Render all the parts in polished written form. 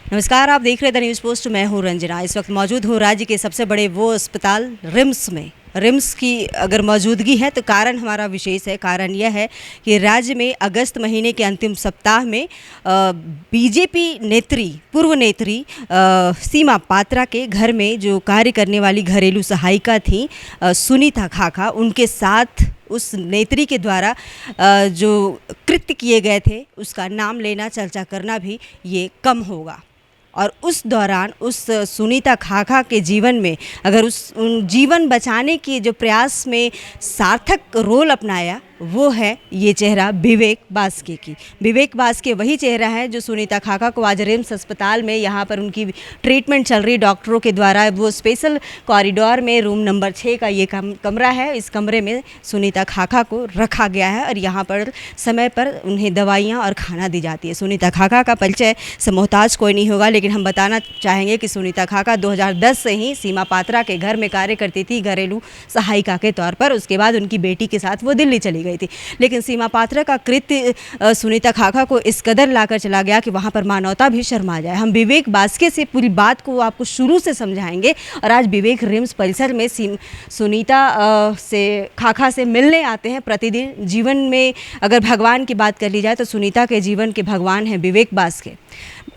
नमस्कार, आप देख रहे द न्यूज़ पोस्ट। मैं हूं रंजना। इस वक्त मौजूद हूं राज्य के सबसे बड़े वो अस्पताल रिम्स में। रिम्स की अगर मौजूदगी है तो कारण हमारा विशेष है। कारण यह है कि राज्य में अगस्त महीने के अंतिम सप्ताह में बीजेपी नेत्री, पूर्व नेत्री सीमा पात्रा के घर में जो कार्य करने वाली घरेलू सहायिका थी सुनीता खाखा, उनके साथ उस नेत्री के द्वारा जो कृत्य किए गए थे उसका नाम लेना, चर्चा करना भी ये कम होगा। और उस दौरान उस सुनीता खाखा के जीवन में अगर उन जीवन बचाने के जो प्रयास में सार्थक रोल अपनाया वो है ये चेहरा विवेक बास्के की। विवेक बास्के वही चेहरा है जो सुनीता खाखा को आज रिम्स अस्पताल में, यहाँ पर उनकी ट्रीटमेंट चल रही डॉक्टरों के द्वारा, वो स्पेशल कॉरिडोर में रूम नंबर 6 का ये कमरा है। इस कमरे में सुनीता खाखा को रखा गया है और यहाँ पर समय पर उन्हें दवाइयाँ और खाना दी जाती है। सुनीता खाखा का परिचय से मोहताज कोई नहीं होगा, लेकिन हम बताना चाहेंगे कि सुनीता खाखा 2010 से ही सीमा पात्रा के घर में कार्य करती थी घरेलू सहायिका के तौर पर। उसके बाद उनकी बेटी के साथ वो दिल्ली चली गई थी, लेकिन सीमा पात्रा का कृत्य सुनीता खाखा को इस कदर लाकर चला गया कि वहाँ पर मानवता भी शर्मा जाए। हम विवेक बास्के से पूरी बात को आपको शुरू से समझाएंगे और आज विवेक रिम्स परिसर में सुनीता से खाखा से मिलने आते हैं प्रतिदिन। जीवन में अगर भगवान की बात कर ली जाए तो सुनीता के जीवन के भगवान हैं विवेक बास्के।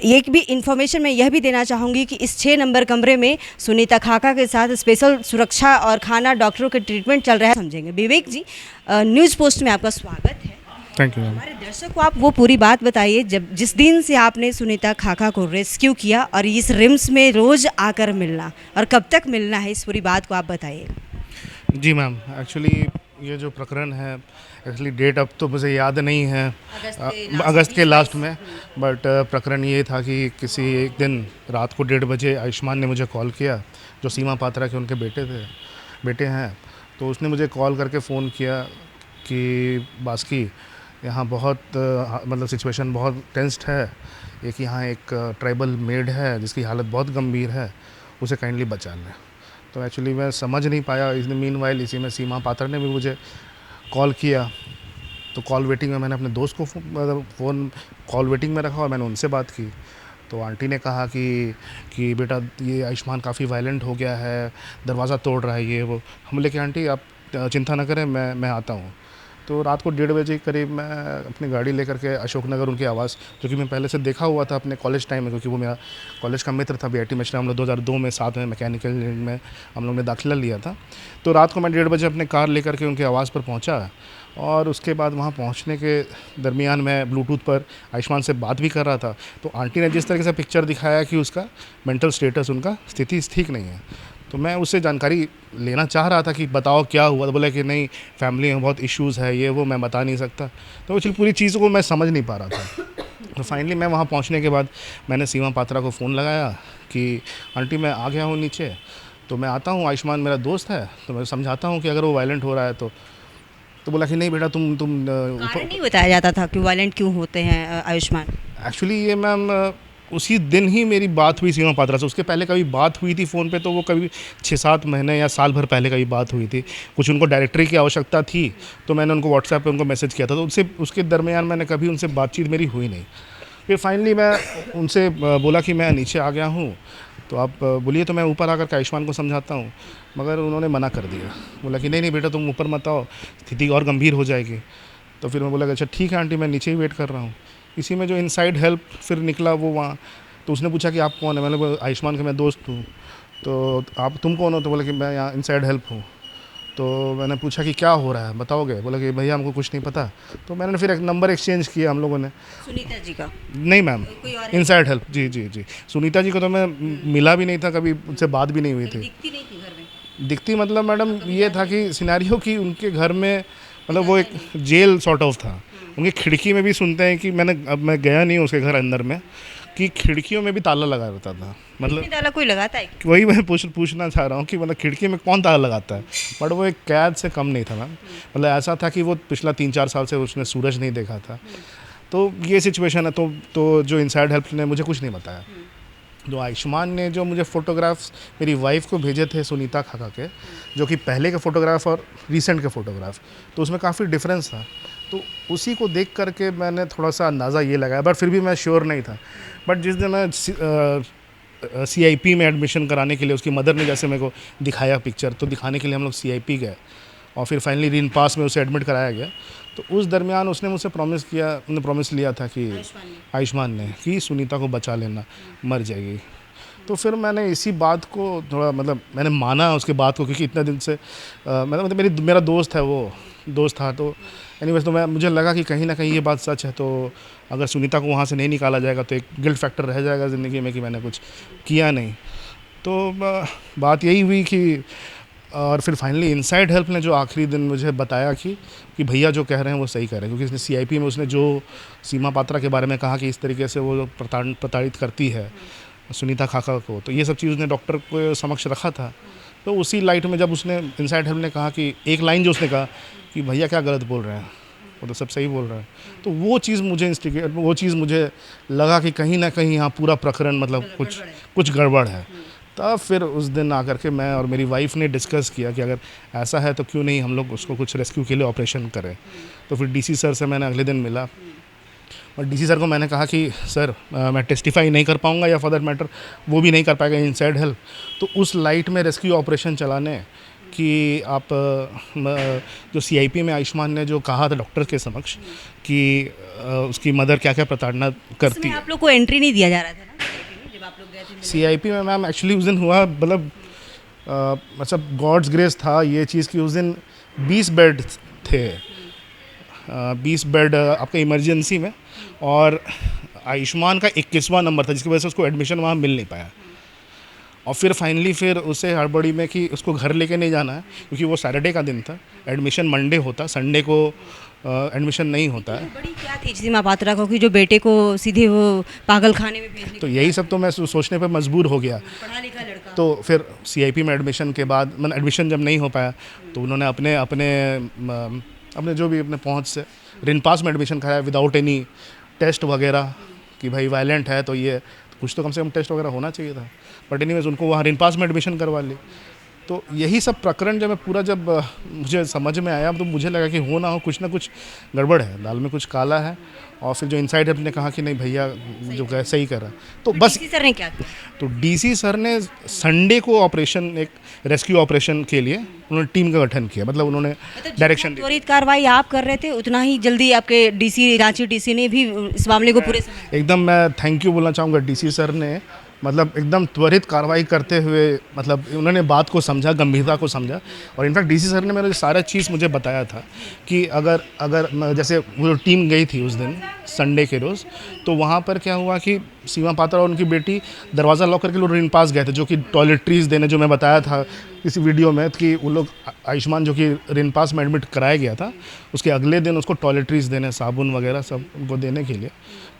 एक भी इन्फॉर्मेशन मैं यह भी देना चाहूँगी कि इस 6 नंबर कमरे में सुनीता खाखा के साथ स्पेशल सुरक्षा और खाना, डॉक्टरों के ट्रीटमेंट चल रहा है। समझेंगे विवेक जी, न्यूज़ पोस्ट में आपका स्वागत है। Thank you. हमारे दर्शक को आप वो पूरी बात बताइए जब जिस दिन से आपने सुनीता खाखा को रेस्क्यू किया और इस रिम्स में रोज़ आकर मिलना और कब तक मिलना है, इस पूरी बात को आप बताइए। जी मैम, एक्चुअली ये जो प्रकरण है, एक्चुअली डेट अब तो मुझे याद नहीं है, अगस्त के लास्ट में, बट प्रकरण ये था कि किसी एक दिन रात को 1:30 बजे आयुष्मान ने मुझे कॉल किया, जो सीमा पात्रा के उनके बेटे हैं। तो उसने मुझे कॉल करके फ़ोन किया कि बास्की, यहाँ बहुत मतलब सिचुएशन बहुत टेंस्ड है। यहाँ एक ट्राइबल मेड है जिसकी हालत बहुत गंभीर है, उसे काइंडली बचा लें। तो एक्चुअली मैं समझ नहीं पाया। मीनवाइल इसी में सीमा पात्रा ने भी मुझे कॉल किया, तो कॉल वेटिंग में मैंने अपने दोस्त को फ़ोन कॉल वेटिंग में रखा और मैंने उनसे बात की। तो आंटी ने कहा कि बेटा ये आयुष्मान काफ़ी वायलेंट हो गया है, दरवाज़ा तोड़ रहा है ये वो। हम बोले कि आंटी आप चिंता ना करें, मैं आता हूँ। तो रात को 1:30 बजे करीब मैं अपनी गाड़ी लेकर के अशोकनगर उनके आवास, जो कि मैं पहले से देखा हुआ था अपने कॉलेज टाइम में, क्योंकि वो मेरा कॉलेज का मित्र था BIT मिश्रा। हम लोग 2002 में साथ में मैकेनिकल इंजीनियरिंग में हम लोग ने दाखिला लिया था। तो रात को मैं 1:30 बजे अपने कार लेकर के उनके आवास पर पहुंचा और उसके बाद वहां पहुंचने के दरमियान मैं ब्लूटूथ पर आयुष्मान से बात भी कर रहा था। तो आंटी ने जिस तरीके से पिक्चर दिखाया कि उसका मेंटल स्टेटस, उनका स्थिति ठीक नहीं है, तो मैं उससे जानकारी लेना चाह रहा था कि बताओ क्या हुआ। तो बोला कि नहीं, फैमिली में बहुत इश्यूज़ है, ये वो, मैं बता नहीं सकता। तो एक्चुअली पूरी चीज़ों को मैं समझ नहीं पा रहा था। तो फाइनली मैं वहाँ पहुँचने के बाद मैंने सीमा पात्रा को फ़ोन लगाया कि आंटी मैं आ गया हूँ नीचे, तो मैं आता हूँ, आयुष्मान मेरा दोस्त है, तो मैं समझाता हूँ कि अगर वो वायलेंट हो रहा है तो बोला कि नहीं बेटा तुम कारण नहीं बताया जाता था कि वायलेंट क्यों होते हैं आयुष्मान। एक्चुअली ये मैम उसी दिन ही मेरी बात हुई सीमा पात्रा से। उसके पहले कभी बात हुई थी फ़ोन पे, तो वो कभी 6-7 महीने या साल भर पहले कभी बात हुई थी। कुछ उनको डायरेक्टरी की आवश्यकता थी, तो मैंने उनको व्हाट्सएप पे उनको मैसेज किया था। तो उसके दरमियान मैंने कभी उनसे बातचीत मेरी हुई नहीं। फिर फाइनली मैं उनसे बोला कि मैं नीचे आ गया हूँ, तो आप बोलिए तो मैं ऊपर आकर के आयुष्मान को समझाता हूँ। मगर उन्होंने मना कर दिया, बोला कि नहीं बेटा तुम ऊपर मत आओ, स्थिति और गंभीर हो जाएगी। तो फिर मैं बोला कि अच्छा ठीक है आंटी, मैं नीचे ही वेट कर रहा हूँ। इसी में जो इनसाइड हेल्प फिर निकला वो वहाँ, तो उसने पूछा कि आप कौन है। मैंने बोला आयुष्मान का मैं दोस्त हूँ। तो आप तुम कौन हो? तो बोला कि मैं यहाँ इनसाइड हेल्प हूँ। तो मैंने पूछा कि क्या हो रहा है बताओगे? बोला कि भैया हमको कुछ नहीं पता। तो मैंने फिर एक नंबर एक्सचेंज किया हम लोगों ने। सुनीता जी का? नहीं मैम, इनसाइड हेल्प। जी। सुनीता जी को तो मैं मिला भी नहीं था कभी, उनसे बात भी नहीं हुई थी। दिखती नहीं थी घर में? दिखती मतलब मैडम ये था कि सिनेरियो कि उनके घर में मतलब वो एक जेल सॉर्ट ऑफ था। उनकी खिड़की में भी सुनते हैं कि अब मैं गया नहीं उसके घर अंदर में, कि खिड़कियों में भी ताला लगा रहता था। मतलब ताला कोई लगाता है? वही मैं पूछना चाह रहा हूँ कि मतलब खिड़की में कौन ताला लगाता है। बट वो एक कैद से कम नहीं था मैम। मतलब ऐसा था कि वो पिछला 3-4 साल से उसने सूरज नहीं देखा था। तो ये सिचुएशन है। तो जो इनसाइड हेल्प ने मुझे कुछ नहीं बताया। जो आयुष्मान ने जो मुझे फ़ोटोग्राफ्स मेरी वाइफ को भेजे थे सुनीता खाका के, जो कि पहले के फ़ोटोग्राफ और रिसेंट के फ़ोटोग्राफ, तो उसमें काफ़ी डिफरेंस था। तो उसी को देख करके मैंने थोड़ा सा अंदाज़ा ये लगाया, बट फिर भी मैं श्योर नहीं था। बट जिस दिन मैं CIP में एडमिशन कराने के लिए उसकी मदर ने जैसे मेरे को दिखाया पिक्चर, तो दिखाने के लिए हम लोग CIP गए और फिर फाइनली रिन पास में उसे एडमिट कराया गया। तो उस दरमियान उसने मुझसे प्रॉमिस लिया था कि आयुष्मान ने कि सुनीता को बचा लेना, मर जाएगी। तो फिर मैंने इसी बात को थोड़ा मतलब मैंने माना उसके बात को, क्योंकि इतने दिन से मतलब मेरा दोस्त है, वो दोस्त था। तो एनीवेज तो मुझे लगा कि कहीं ना कहीं ये बात सच है, तो अगर सुनीता को वहाँ से नहीं निकाला जाएगा तो एक गिल्ट फैक्टर रह जाएगा ज़िंदगी में कि मैंने कुछ किया नहीं। तो बात यही हुई कि और फिर फाइनली इनसाइड हेल्प ने जो आखिरी दिन मुझे बताया कि भैया जो कह रहे हैं वो सही कह रहे हैं, क्योंकि इसने CIP में उसने जो सीमा पात्रा के बारे में कहा कि इस तरीके से वो प्रताड़ित करती है सुनीता खाका को, तो ये सब चीज़ उसने डॉक्टर को समक्ष रखा था। तो उसी लाइट में जब उसने इनसाइड हेल्प ने कहा कि एक लाइन जो उसने कहा कि भैया क्या गलत बोल रहे हैं, वो तो सब सही बोल रहे हैं, तो वो चीज़ मुझे लगा कि कहीं ना कहीं यहाँ पूरा प्रकरण मतलब कुछ गड़बड़ है। तब फिर उस दिन आकर के मैं और मेरी वाइफ ने डिस्कस किया कि अगर ऐसा है तो क्यों नहीं हम लोग उसको कुछ रेस्क्यू के लिए ऑपरेशन करें। तो फिर DC सर से मैंने अगले दिन मिला और DC सर को मैंने कहा कि सर मैं टेस्टिफाई नहीं कर पाऊँगा या फॉर दैट मैटर वो भी नहीं कर पाएगा इनसाइड हेल्प, तो उस लाइट में रेस्क्यू ऑपरेशन चलाने कि आप जो CIP में आयुष्मान ने जो कहा था डॉक्टर के समक्ष कि उसकी मदर क्या क्या प्रताड़ना करती है। आप लोग को एंट्री नहीं दिया जा रहा था ना जब आप लोग गए थे CIP में मैम एक्चुअली उस दिन हुआ मतलब गॉड्स ग्रेस था ये चीज़ कि उस दिन 20 बेड थे, 20 बेड आपके इमरजेंसी में, और आयुष्मान का 21वां नंबर था, जिसकी वजह से उसको एडमिशन वहाँ मिल नहीं पाया। और फिर फाइनली फिर उसे हड़बड़ी में कि उसको घर लेके नहीं जाना है, क्योंकि वो सैटरडे का दिन था, एडमिशन मंडे होता, संडे को एडमिशन नहीं होता है। बड़ी क्या थी सीमा पात्रा को कि जो बेटे को सीधे वो पागल खाने में भेजने, तो यही सब तो मैं सोचने पर मजबूर हो गया। पढ़ा लिखा लड़का। तो फिर CIP में एडमिशन के बाद मतलब एडमिशन जब नहीं हो पाया तो उन्होंने अपने जो भी अपने पहुंच से रिन पास में एडमिशन कराया विदाउट एनी टेस्ट वगैरह कि भाई वायलेंट है तो ये कुछ तो कम से कम टेस्ट वगैरह होना चाहिए था। बट एनीवेज उनको वहाँ रिन पास में एडमिशन करवा ली। तो यही सब प्रकरण जब मुझे समझ में आया तो मुझे लगा कि हो ना हो कुछ ना कुछ गड़बड़ है, दाल में कुछ काला है। और फिर जो इनसाइड हेल्प ने कहा कि नहीं भैया जो कह सही कर रहा है, तो बस DC सर ने क्या किया? तो DC सर ने संडे को ऑपरेशन एक रेस्क्यू ऑपरेशन के लिए उन्होंने टीम का गठन किया, मतलब उन्होंने डायरेक्शन दी। त्वरित कार्रवाई आप कर रहे थे उतना ही जल्दी आपके रांची DC ने भी इस मामले को पूरे एकदम मैं थैंक यू बोलना चाहूँगा DC सर ने, मतलब एकदम त्वरित कार्रवाई करते हुए मतलब उन्होंने बात को समझा, गंभीरता को समझा। और इनफैक्ट DC सर ने मेरे सारा चीज़ मुझे बताया था कि अगर जैसे वो जो टीम गई थी उस दिन संडे के रोज़, तो वहाँ पर क्या हुआ कि सीमा पात्रा और उनकी बेटी दरवाज़ा लॉक करके लोग रिन पास गए थे, जो कि टॉयलेट्रीज़ देने, जो मैं बताया था किसी वीडियो में कि वो लोग आयुष्मान जो कि रिन पास में एडमिट कराया गया था उसके अगले दिन उसको टॉयलेट्रीज़ देने, साबुन वगैरह सब उनको देने के लिए।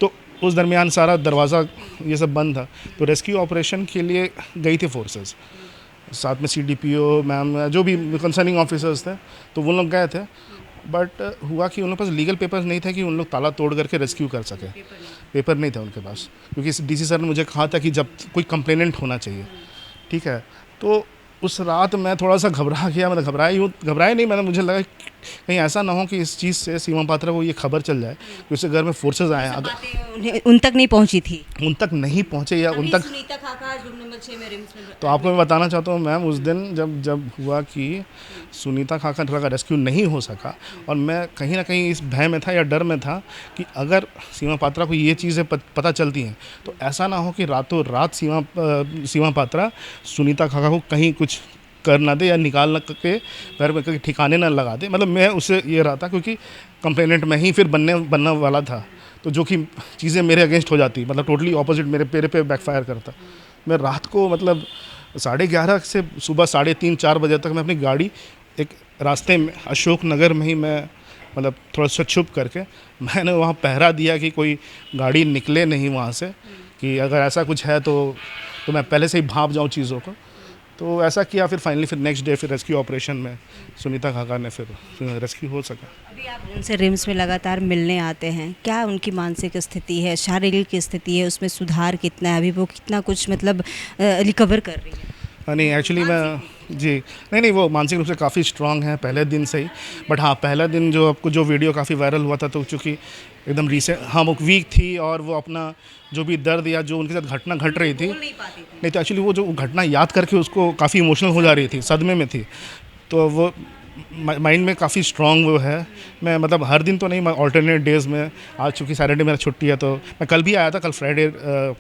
तो उस दरमियान सारा दरवाज़ा ये सब बंद था। तो रेस्क्यू ऑपरेशन के लिए गई थी फोर्सेस, साथ में CDPO मैम जो भी कंसर्निंग ऑफिसर्स थे, तो वो लोग गए थे। बट हुआ कि उन लोग पास लीगल पेपर्स नहीं थे कि उन लोग ताला तोड़ करके रेस्क्यू कर सके, पेपर नहीं था उनके पास, क्योंकि DC सर ने मुझे कहा था कि जब कोई कंप्लेनेंट होना चाहिए, ठीक है। तो उस रात मैं थोड़ा सा घबरा गया, मतलब घबराया नहीं, मैंने मुझे लगा कहीं ऐसा ना हो कि इस चीज़ से सीमा पात्रा को ये खबर चल जाए कि उसके घर में फोर्सेस आए, अगर उन तक नहीं पहुंची थी, उन तक नहीं पहुँचे या उन तक। सुनीता खाका रूम नंबर 6 में रिम्स में। तो आपको मैं बताना चाहता हूँ मैम, उस दिन जब हुआ कि सुनीता खाका का रेस्क्यू नहीं हो सका, और मैं कहीं ना कहीं इस भय में था या डर में था कि अगर सीमा पात्रा को ये चीज़ें पता चलती हैं तो ऐसा ना हो कि रातों रात सीमा पात्रा सुनीता खाका को कहीं कुछ कर ना दे या निकाल के घर में ठिकाने ना लगा दे। मतलब मैं उससे ये रहा था, क्योंकि कंप्लेनेंट में ही फिर बनना वाला था, तो जो कि चीज़ें मेरे अगेंस्ट हो जाती, मतलब टोटली ऑपोजिट मेरे पे बैकफायर करता। मैं रात को मतलब 11:30 से सुबह 3:30-4 बजे तक मैं अपनी गाड़ी एक रास्ते में अशोक नगर में ही मैं मतलब थोड़ा सा छुप करके मैंने वहाँ पहरा दिया कि कोई गाड़ी निकले नहीं वहाँ से, कि अगर ऐसा कुछ है तो मैं पहले से ही भाप जाऊँ चीज़ों को। तो ऐसा किया, फिर फाइनली फिर नेक्स्ट डे फिर रेस्क्यू ऑपरेशन में सुनीता खाका ने फिर रेस्क्यू हो सका। अभी आप उनसे रिम्स में लगातार मिलने आते हैं, क्या उनकी मानसिक स्थिति है, शारीरिक स्थिति है, उसमें सुधार कितना है, अभी वो कितना कुछ मतलब रिकवर कर रही है? नहीं एक्चुअली मैं जी नहीं वो मानसिक रूप से काफ़ी स्ट्रांग है पहले दिन से ही। बट हाँ, पहला दिन जो आपको जो वीडियो काफ़ी वायरल हुआ था, तो चूँकि एकदम रीसेंट, हाँ वो वीक थी और वो अपना जो भी दर्द या जो उनके साथ घटना घट रही थी, नहीं तो एक्चुअली वो जो घटना याद करके उसको काफ़ी इमोशनल हो जा रही थी, सदमे में थी। तो वो माइंड में काफ़ी स्ट्रांग वो है। मैं मतलब हर दिन तो नहीं, मैं ऑल्टरनेट डेज़ में, आज चूँकि सैटरडे मेरा छुट्टी है तो मैं कल भी आया था, कल फ्राइडे,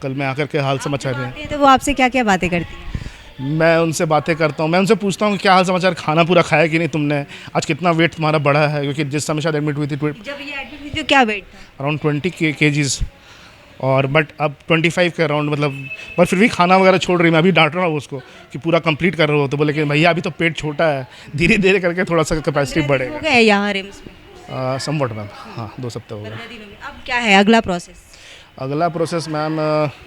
कल मैं आकर के हाल समाचार हैं। तो वो आपसे क्या क्या बातें करती है? मैं उनसे बातें करता हूँ, मैं उनसे पूछता हूँ कि क्या हाल समाचार, खाना पूरा खाया कि नहीं तुमने, आज कितना वेट तुम्हारा बढ़ा है, क्योंकि जिस समय शायद एडमिट हुई थी जब ये एडमिट हुई थी क्या वेट था? अराउंड 20 kgs, और बट अब 25 के अराउंड, मतलब पर फिर भी खाना वगैरह छोड़ रही। मैं अभी डांट रहा हूँ उसको कि पूरा कंप्लीट कर रहे हो, तो बोले कि भैया अभी तो पेट छोटा है, धीरे धीरे करके थोड़ा सा कैपेसिटी बढ़ेगा। हो गए यहाँ रिम्स में? समवट मैम, हाँ 2 हफ्ते हो गए। 15 दिनों में। अब क्या है अगला प्रोसेस? अगला प्रोसेस मैम,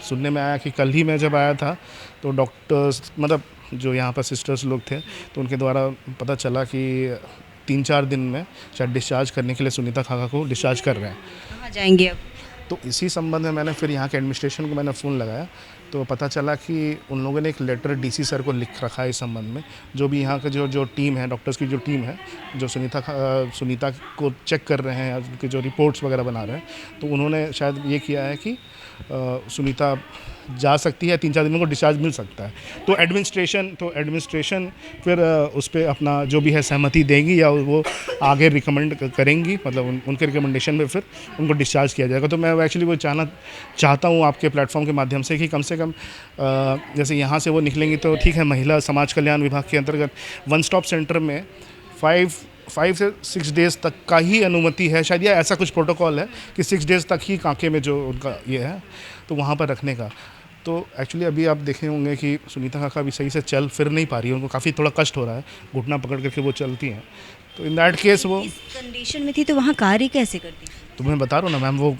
सुनने में आया कि कल ही मैं जब आया था तो डॉक्टर्स, मतलब जो यहाँ पर सिस्टर्स लोग थे, तो उनके द्वारा पता चला कि 3-4 दिन में शायद डिस्चार्ज करने के लिए सुनीता खाका को डिस्चार्ज कर रहे हैं। कहाँ जाएंगे अब? तो इसी संबंध में मैंने फिर यहाँ के एडमिनिस्ट्रेशन को मैंने फ़ोन लगाया, तो पता चला कि उन लोगों ने एक लेटर डीसी सर को लिख रखा है इस संबंध में। जो भी यहाँ का जो टीम है, डॉक्टर्स की जो टीम है, जो सुनीता को चेक कर रहे हैं, उनके जो रिपोर्ट्स वगैरह बना रहे हैं, तो उन्होंने शायद ये किया है कि सुनीता जा सकती है, 3-4 दिन में को डिस्चार्ज मिल सकता है। तो एडमिनिस्ट्रेशन फिर उस पर अपना जो भी है सहमति देंगी या वो आगे रिकमेंड करेंगी, मतलब उनके रिकमेंडेशन में फिर उनको डिस्चार्ज किया जाएगा। तो मैं एक्चुअली वो चाहता हूँ आपके प्लेटफॉर्म के माध्यम से कि कम से कम जैसे यहाँ से वो निकलेंगी तो ठीक है, महिला समाज कल्याण विभाग के अंतर्गत वन स्टॉप सेंटर में 5 से 6 डेज़ तक का ही अनुमति है शायद, या ऐसा कुछ प्रोटोकॉल है कि 6 डेज़ तक ही कांके में जो उनका ये है तो वहाँ पर रखने का। तो एक्चुअली अभी आप देखे होंगे कि सुनीता खाका अभी सही से चल फिर नहीं पा रही है, उनको काफ़ी थोड़ा कष्ट हो रहा है, घुटना पकड़ करके वो चलती हैं। तो इन दैट केस वो कंडीशन में थी तो वहाँ कार्य कैसे करती थी? तो मैं बता रहा हूँ ना मैम, वो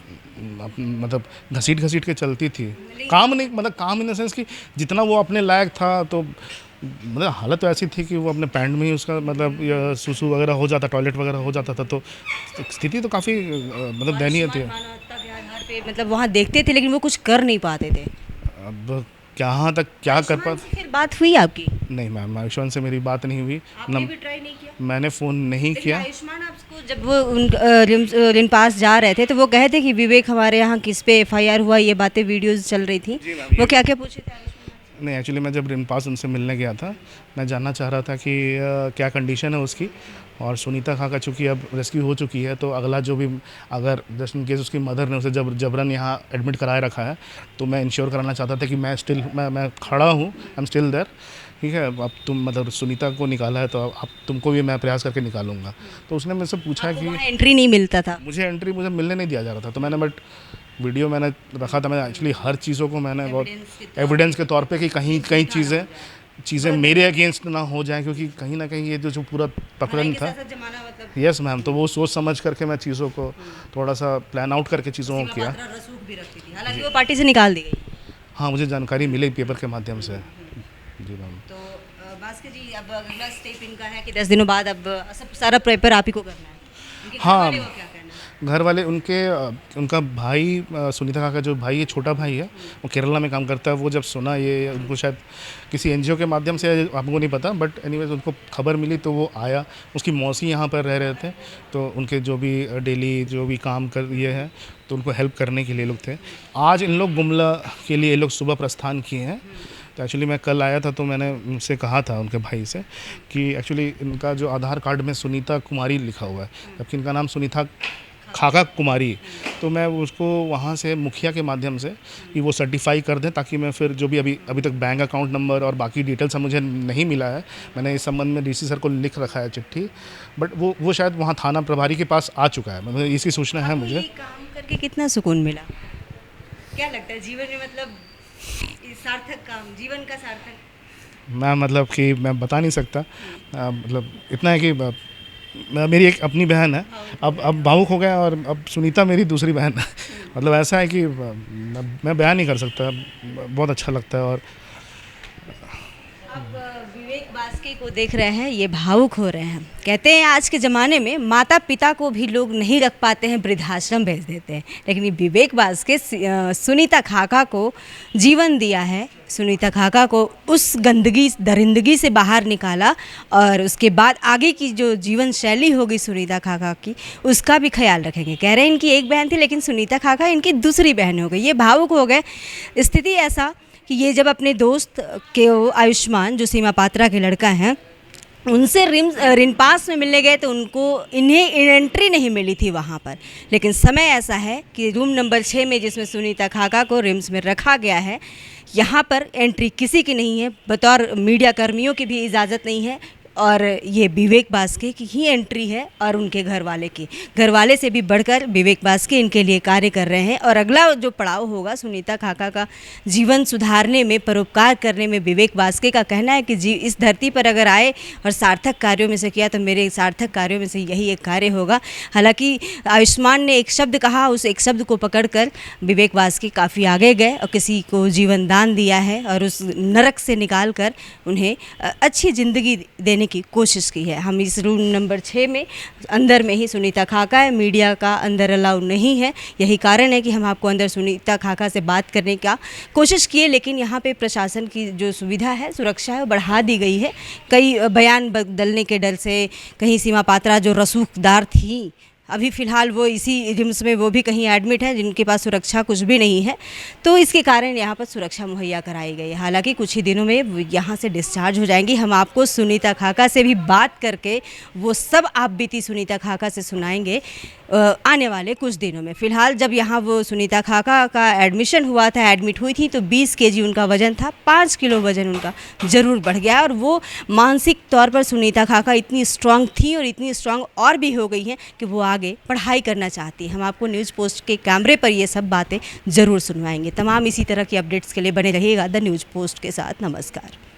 मतलब घसीट के चलती थी, काम नहीं, मतलब काम इन द सेंस कि जितना वो अपने लायक था, तो मतलब हालत तो ऐसी थी कि वो अपने पैंट में ही उसका मतलब सुसु वगैरह हो जाता, टॉयलेट वगैरह हो जाता था, तो स्थिति तो काफ़ी मतलब दयनीय थी। मतलब वहाँ देखते थे लेकिन वो कुछ कर नहीं पाते थे। अब कहाँ तक क्या कर पाते? फिर बात हुई आपकी? नहीं मैम, आयुष्मान से मेरी बात नहीं हुई। आपने भी ट्राई नहीं किया? मैंने फ़ोन नहीं किया। आयुष्मान आपको जब वो रिम पास जा रहे थे तो वो कहे थे कि विवेक हमारे यहाँ किस पे FIR हुआ, ये बातें वीडियोस चल रही थी, वो क्या क्या पूछे थे आयुष्मान? नहीं एक्चुअली मैं जब रिनपास उनसे मिलने गया था, मैं जानना चाह रहा था कि क्या कंडीशन है उसकी, और सुनीता खाका चूँकि अब रेस्क्यू हो चुकी है, तो अगला जो भी अगर जस्ट इन केस उसकी मदर ने उसे जबरन यहाँ एडमिट कराए रखा है, तो मैं इंश्योर कराना चाहता था कि मैं खड़ा हूँ, आई एम स्टिल देयर, ठीक है। अब तुम मतलब सुनीता को निकाला है तो अब तुमको भी मैं प्रयास करके निकालूंगा। तो उसने मुझसे पूछा कि एंट्री नहीं मिलता था, मुझे मिलने नहीं दिया जा रहा था, तो मैंने बट वीडियो मैंने रखा था। मैं एक्चुअली हर चीज़ों को मैंने बहुत एविडेंस के तौर पे कि कहीं चीज़ें मेरे अगेंस्ट ना हो जाएं, क्योंकि कहीं ना कहीं ये जो पूरा प्रकरण था, यस मैम, तो वो सोच समझ करके मैं चीज़ों को थोड़ा सा प्लान आउट करके चीज़ों को किया। हालांकि वो पार्टी से निकाल दी गई। हाँ, मुझे जानकारी मिली पेपर के माध्यम से। जी मैम। तो भास्कर जी, अब अगला स्टेप इनका है कि 10 दिनों बाद अब सब सारा पेपर आप ही को करना है। हाँ, घर वाले उनका भाई सुनीता खाका जो भाई है, छोटा भाई है, वो केरला में काम करता है। वो जब सुना ये, उनको शायद किसी NGO के माध्यम से, आपको नहीं पता, बट एनीवेज उनको खबर मिली तो वो आया। उसकी मौसी यहाँ पर रह रहे थे, तो उनके जो भी डेली जो भी काम कर ये है, तो उनको हेल्प करने के लिए लोग थे। आज इन लोग गुमला के लिए ये लोग सुबह प्रस्थान किए हैं। तो एक्चुअली मैं कल आया था, तो मैंने उनसे कहा था, उनके भाई से, कि एक्चुअली इनका जो आधार कार्ड में सुनीता कुमारी लिखा हुआ है, जबकि इनका नाम सुनीता खाका कुमारी। तो मैं उसको वहाँ से मुखिया के माध्यम से कि वो सर्टिफाई कर दें, ताकि मैं फिर जो भी अभी तक बैंक अकाउंट नंबर और बाकी डिटेल्स मुझे नहीं मिला है। मैंने इस संबंध में DC सर को लिख रखा है चिट्ठी, बट वो शायद वहाँ थाना प्रभारी के पास आ चुका है। मतलब इसकी सूचना है मुझे। काम करके कितना सुकून मिला, क्या लगता है जीवन में, मतलब सार्थक काम, जीवन का सार्थक? मैं मतलब कि मैं बता नहीं सकता, मतलब इतना है कि मेरी एक अपनी बहन है, अब भावुक हो गया, और अब सुनीता मेरी दूसरी बहन है। मतलब ऐसा है कि मैं बयान नहीं कर सकता, बहुत अच्छा लगता है। और अब लड़के को देख रहे हैं, ये भावुक हो रहे हैं। कहते हैं आज के ज़माने में माता पिता को भी लोग नहीं रख पाते हैं, वृद्धाश्रम भेज देते हैं। लेकिन ये विवेक बास्के सुनीता खाखा को जीवन दिया है, सुनीता खाखा को उस गंदगी दरिंदगी से बाहर निकाला और उसके बाद आगे की जो जीवन शैली होगी सुनीता खाखा की, उसका भी ख्याल रखेंगे। कह रहे हैं इनकी एक बहन थी, लेकिन सुनीता खाखा इनकी दूसरी बहन हो गई। ये भावुक हो गए। स्थिति ऐसा कि ये जब अपने दोस्त के आयुष्मान, जो सीमा पात्रा के लड़का हैं, उनसे रिम्स में मिलने गए तो इन्हें एंट्री नहीं मिली थी वहाँ पर। लेकिन समय ऐसा है कि रूम नंबर 6 में, जिसमें सुनीता खाखा को रिम्स में रखा गया है, यहाँ पर एंट्री किसी की नहीं है, बतौर मीडिया कर्मियों की भी इजाज़त नहीं है। और ये विवेक बास्के की ही एंट्री है और उनके घर वाले से भी बढ़कर विवेक बास्के इनके लिए कार्य कर रहे हैं। और अगला जो पड़ाव होगा सुनीता खाखा का जीवन सुधारने में, परोपकार करने में, विवेक बास्के का कहना है कि इस धरती पर अगर आए और सार्थक कार्यों में से किया तो मेरे सार्थक कार्यों में से यही एक कार्य होगा। हालांकि आयुष्मान ने एक शब्द कहा, उस एक शब्द को पकड़कर विवेक बास्के काफ़ी आगे गए और किसी को जीवन दान दिया है और उस नरक से निकाल कर उन्हें अच्छी ज़िंदगी देने की कोशिश की है। हम इस रूम नंबर 6 में अंदर में ही सुनीता खाखा है, मीडिया का अंदर अलाउ नहीं है। यही कारण है कि हम आपको अंदर सुनीता खाखा से बात करने का कोशिश किए, लेकिन यहाँ पे प्रशासन की जो सुविधा है, सुरक्षा है, वो बढ़ा दी गई है। कई बयान बदलने के डर से, कहीं सीमा पात्रा जो रसूखदार थी, अभी फ़िलहाल वो इसी रिम्स में वो भी कहीं एडमिट हैं, जिनके पास सुरक्षा कुछ भी नहीं है, तो इसके कारण यहाँ पर सुरक्षा मुहैया कराई गई है। हालांकि कुछ ही दिनों में यहाँ से डिस्चार्ज हो जाएंगी। हम आपको सुनीता खाखा से भी बात करके वो सब आप बीती सुनीता खाखा से सुनाएंगे आने वाले कुछ दिनों में। फ़िलहाल जब यहाँ वो सुनीता खाखा का एडमिशन हुआ था, एडमिट हुई थी, तो 20 kg उनका वज़न था। 5 किलो वज़न उनका ज़रूर बढ़ गया और वो मानसिक तौर पर सुनीता खाखा इतनी स्ट्रांग थी और इतनी स्ट्रांग और भी हो गई हैं कि वो आगे पढ़ाई करना चाहती है। हम आपको न्यूज़ पोस्ट के कैमरे पर ये सब बातें ज़रूर सुनवाएंगे। तमाम इसी तरह की अपडेट्स के लिए बने रहिएगा द न्यूज़ पोस्ट के साथ। नमस्कार।